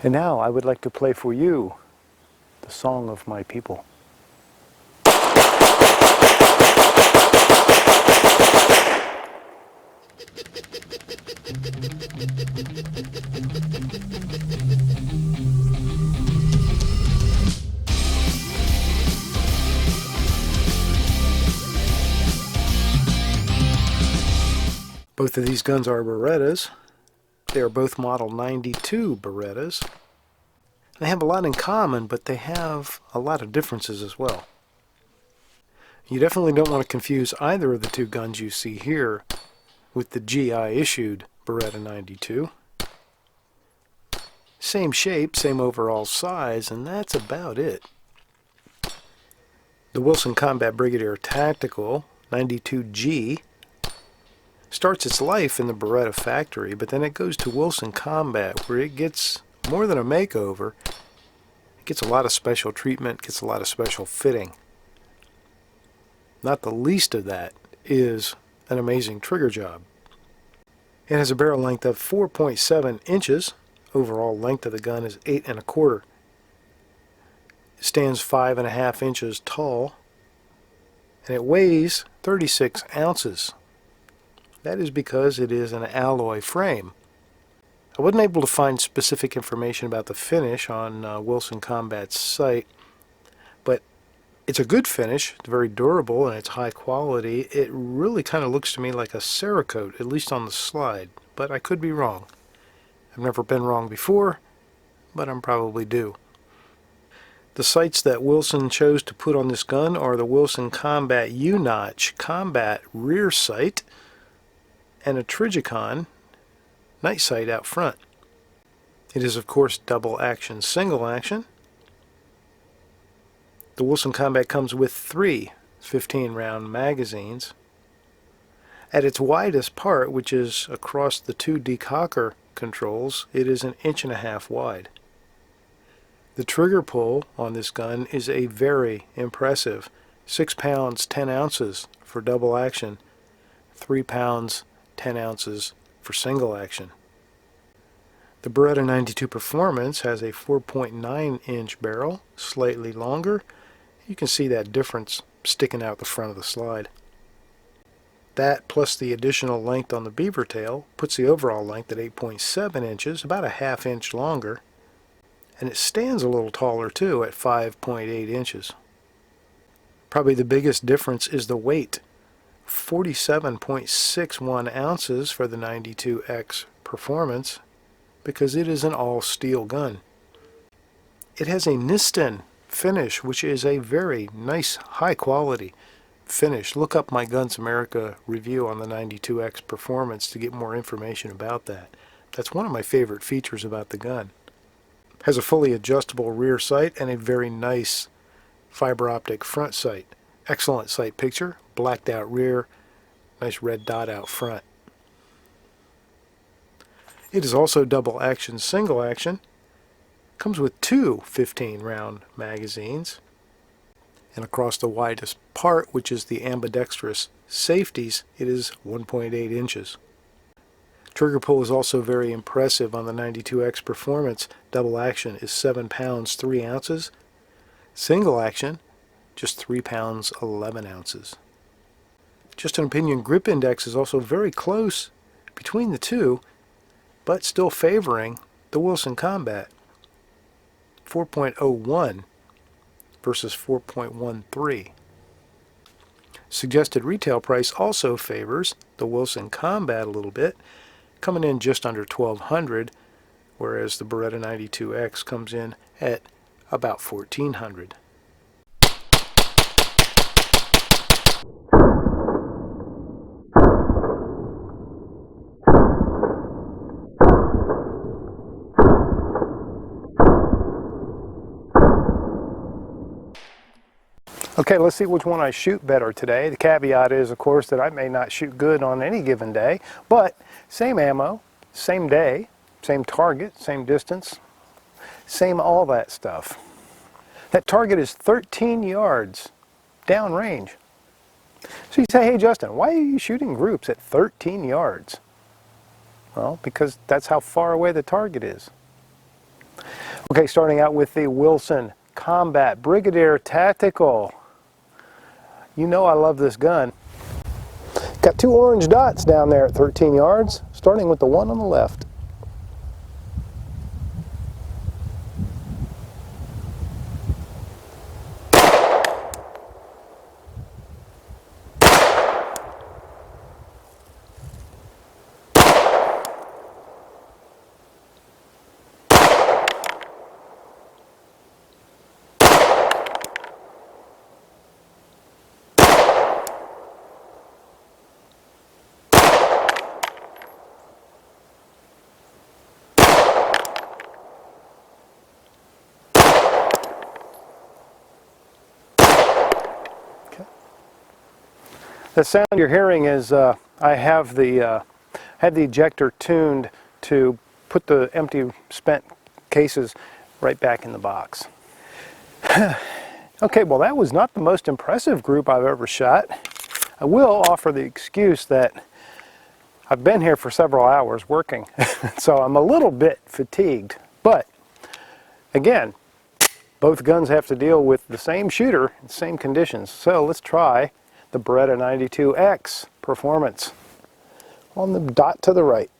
And now I would like to play for you the song of my people. Both of these guns are Berettas. They are both model 92 Berettas. They have a lot in common, but they have a lot of differences as well. You definitely don't want to confuse either of the two guns you see here with the GI-issued Beretta 92. Same shape, same overall size, and that's about it. The Wilson Combat Brigadier Tactical 92G starts its life in the Beretta factory, but then it goes to Wilson Combat, where it gets more than a makeover. It gets a lot of special treatment, gets a lot of special fitting. Not the least of that is an amazing trigger job. It has a barrel length of 4.7 inches. Overall length of the gun is 8 1/4. It stands 5.5 inches tall, and it weighs 36 ounces. That is because it is an alloy frame. I wasn't able to find specific information about the finish on Wilson Combat's site, but it's a good finish. It's very durable and it's high quality. It really kind of looks to me like a Cerakote, at least on the slide, but I could be wrong. I've never been wrong before, but I'm probably due. The sights that Wilson chose to put on this gun are the Wilson Combat U-Notch Combat rear sight and a Trijicon night sight out front. It is, of course, double action, single action. The Wilson Combat comes with 3 15-round magazines. At its widest part, which is across the 2 decocker controls, it is 1.5 inches wide. The trigger pull on this gun is a very impressive 6 pounds 10 ounces for double action, 3 pounds 10 ounces for single action. The Beretta 92 Performance has a 4.9-inch barrel, slightly longer. You can see that difference sticking out the front of the slide. That plus the additional length on the beaver tail puts the overall length at 8.7 inches, about a ½ inch longer, and it stands a little taller too at 5.8 inches. Probably the biggest difference is the weight. 47.61 ounces for the 92X Performance, because it is an all-steel gun. It has a Niston finish, which is a very nice, high-quality finish. Look up my Guns America review on the 92X Performance to get more information about that. That's one of my favorite features about the gun. It has a fully adjustable rear sight and a very nice fiber optic front sight. Excellent sight picture, blacked out rear, nice red dot out front. It is also double action, single action. Comes with 2 15-round magazines. And across the widest part, which is the ambidextrous safeties, it is 1.8 inches. Trigger pull is also very impressive on the 92X Performance. Double action is 7 pounds 3 ounces. Single action, just 3 pounds 11 ounces. Just an opinion, grip index is also very close between the two, but still favoring the Wilson Combat. 4.01 versus 4.13. Suggested retail price also favors the Wilson Combat a little bit, coming in just under $1,200, whereas the Beretta 92X comes in at about $1,400. Okay, let's see which one I shoot better today. The caveat is, of course, that I may not shoot good on any given day, but same ammo, same day, same target, same distance, same all that stuff. That target is 13 yards downrange. So you say, hey Justin, why are you shooting groups at 13 yards? Well, because that's how far away the target is. Okay, starting out with the Wilson Combat Brigadier Tactical. You know I love this gun. Got two orange dots down there at 13 yards, starting with the one on the left. The sound you're hearing is I have the ejector tuned to put the empty spent cases right back in the box. Okay, well that was not the most impressive group I've ever shot. I will offer the excuse that I've been here for several hours working, so I'm a little bit fatigued. But again, both guns have to deal with the same shooter in the same conditions. So let's try the Beretta 92X performance on the dot to the right.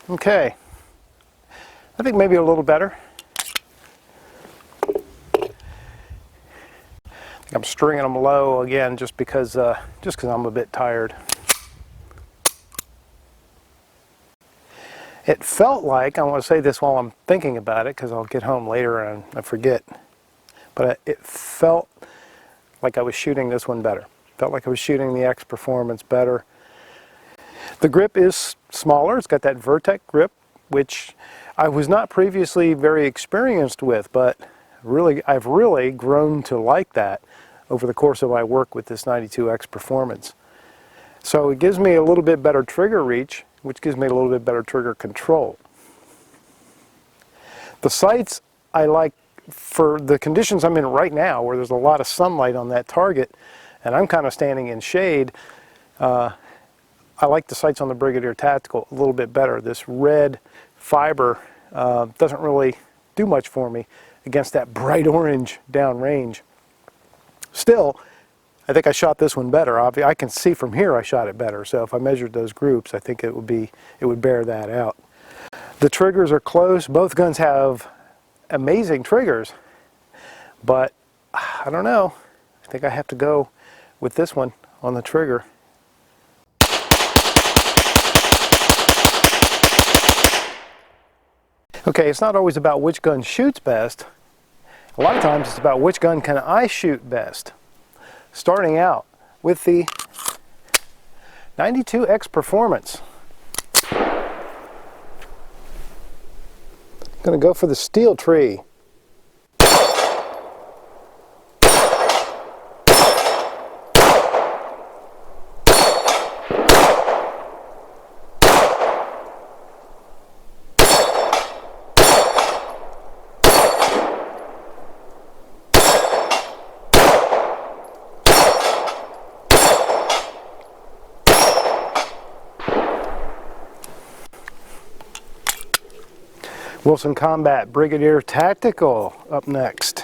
Okay, I think maybe a little better. I'm stringing them low again just because I'm a bit tired. It felt like, I want to say this while I'm thinking about it because I'll get home later and I forget, but it felt like I was shooting this one better. Felt like I was shooting the X Performance better. The grip is smaller. It's got that Vertec grip, which I was not previously very experienced with, but I've really grown to like that over the course of my work with this 92X Performance. So it gives me a little bit better trigger reach, which gives me a little bit better trigger control. The sights I like for the conditions I'm in right now, where there's a lot of sunlight on that target, and I'm kind of standing in shade. I like the sights on the Brigadier Tactical a little bit better. This red fiber doesn't really do much for me against that bright orange downrange. Still, I think I shot this one better. I can see from here I shot it better, so if I measured those groups, I think it would bear that out. The triggers are close. Both guns have amazing triggers, but I don't know. I think I have to go with this one on the trigger. Okay, it's not always about which gun shoots best. A lot of times it's about which gun can I shoot best. Starting out with the 92X Performance. I'm going to go for the steel tree. Wilson Combat Brigadier Tactical up next.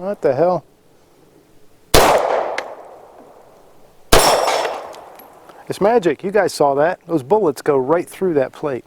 What the hell? It's magic. You guys saw that. Those bullets go right through that plate.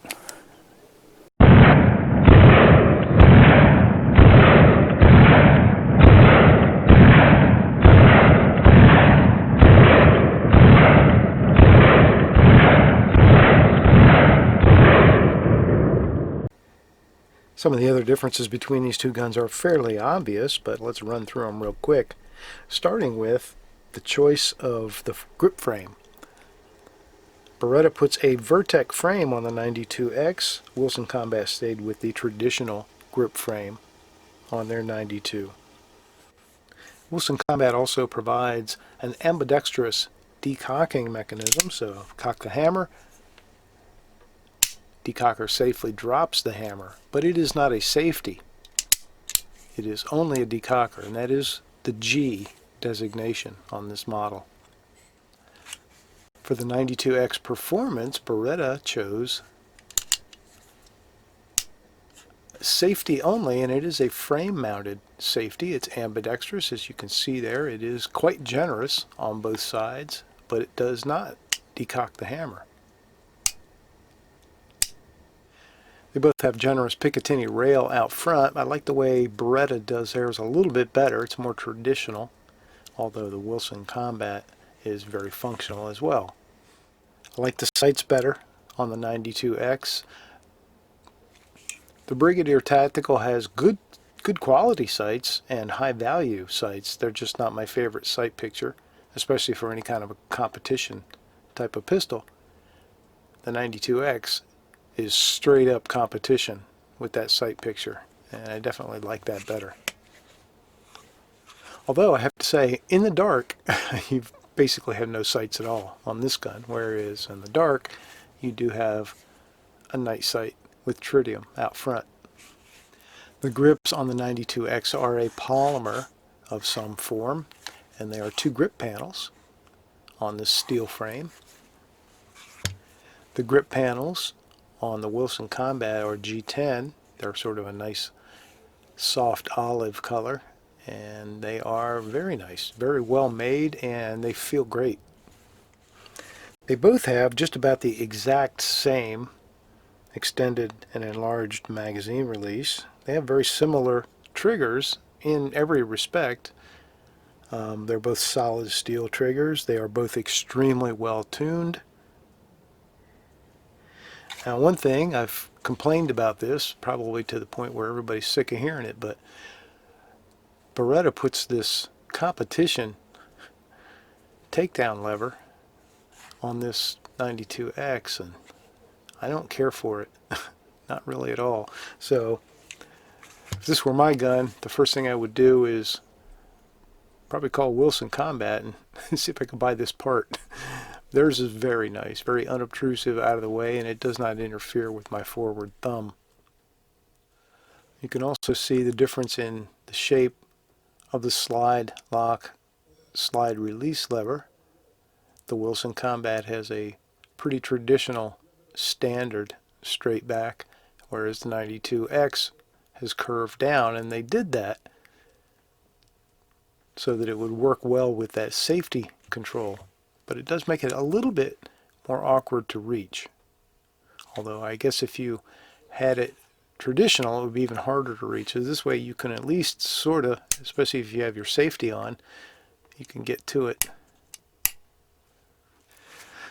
Some of the other differences between these two guns are fairly obvious, but let's run through them real quick. Starting with the choice of the grip frame. Beretta puts a Vertec frame on the 92X. Wilson Combat stayed with the traditional grip frame on their 92. Wilson Combat also provides an ambidextrous decocking mechanism, so cock the hammer, decocker safely drops the hammer, but it is not a safety. It is only a decocker, and that is the G designation on this model. For the 92X Performance, Beretta chose safety only, and it is a frame-mounted safety. It's ambidextrous, as you can see there. It is quite generous on both sides, but it does not decock the hammer. They both have generous Picatinny rail out front. I like the way Beretta does theirs a little bit better. It's more traditional, although the Wilson Combat is very functional as well. I like the sights better on the 92X. The Brigadier Tactical has good quality sights and high value sights. They're just not my favorite sight picture, especially for any kind of a competition type of pistol. The 92X is straight up competition with that sight picture, and I definitely like that better. Although I have to say, in the dark, you basically have no sights at all on this gun, whereas in the dark, you do have a night sight with tritium out front. The grips on the 92X are a polymer of some form, and they are two grip panels on this steel frame. The grip panels on the Wilson Combat are G10. They're sort of a nice soft olive color, and they are very nice, very well made, and they feel great. They both have just about the exact same extended and enlarged magazine release. They have very similar triggers in every respect. They're both solid steel triggers. They are both extremely well tuned. Now, one thing, I've complained about this, probably to the point where everybody's sick of hearing it, but Beretta puts this competition takedown lever on this 92X, and I don't care for it. Not really at all. So, if this were my gun, the first thing I would do is probably call Wilson Combat and see if I can buy this part. Theirs is very nice, very unobtrusive, out of the way, and it does not interfere with my forward thumb. You can also see the difference in the shape of the slide lock, slide release lever. The Wilson Combat has a pretty traditional standard straight back, whereas the 92X has curved down, and they did that so that it would work well with that safety control. But it does make it a little bit more awkward to reach. Although I guess if you had it traditional, it would be even harder to reach. So this way you can at least sort of, especially if you have your safety on, you can get to it.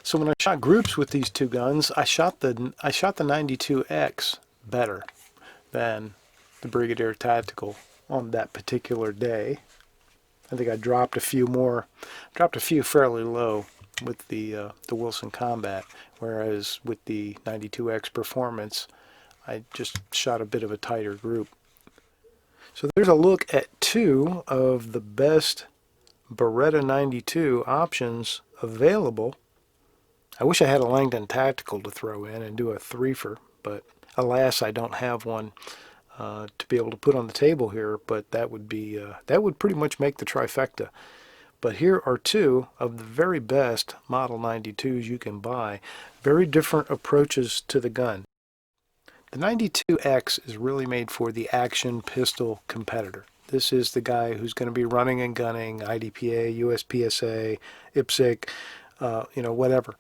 So when I shot groups with these two guns, I shot the 92X better than the Brigadier Tactical on that particular day. I think I dropped a few fairly low with the Wilson Combat, whereas with the 92X Performance, I just shot a bit of a tighter group. So there's a look at two of the best Beretta 92 options available. I wish I had a Langdon Tactical to throw in and do a threefer, but alas, I don't have one to be able to put on the table here, but that would pretty much make the trifecta. But here are two of the very best Model 92s you can buy. Very different approaches to the gun. The 92X is really made for the action pistol competitor. This is the guy who's going to be running and gunning IDPA, USPSA, IPSC, whatever.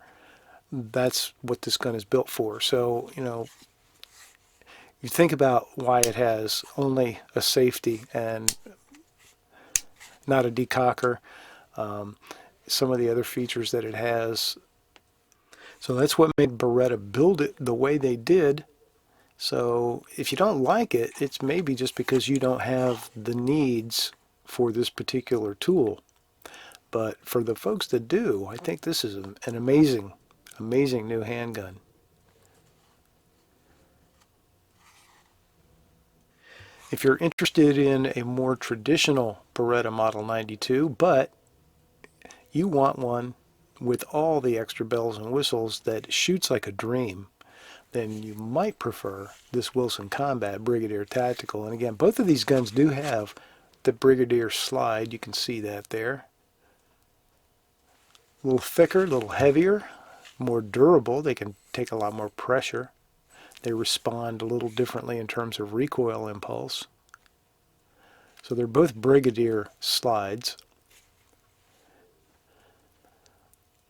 that's what this gun is built for. So, you know, you think about why it has only a safety and not a decocker, some of the other features that it has. So that's what made Beretta build it the way they did. So if you don't like it, it's maybe just because you don't have the needs for this particular tool. But for the folks that do, I think this is an amazing, amazing new handgun. If you're interested in a more traditional Beretta Model 92, but you want one with all the extra bells and whistles that shoots like a dream, then you might prefer this Wilson Combat Brigadier Tactical. And again, both of these guns do have the Brigadier slide. You can see that there. A little thicker, a little heavier, more durable. They can take a lot more pressure. They respond a little differently in terms of recoil impulse. So they're both Brigadier slides.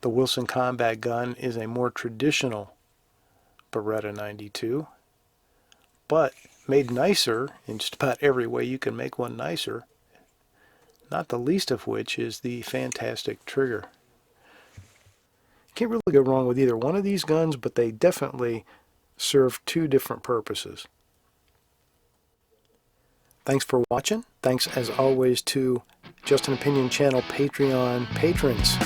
The Wilson Combat gun is a more traditional Beretta 92, but made nicer in just about every way you can make one nicer, not the least of which is the fantastic trigger. You can't really go wrong with either one of these guns, but they definitely serve two different purposes. Thanks for watching. Thanks as always to Just an Opinion channel Patreon patrons.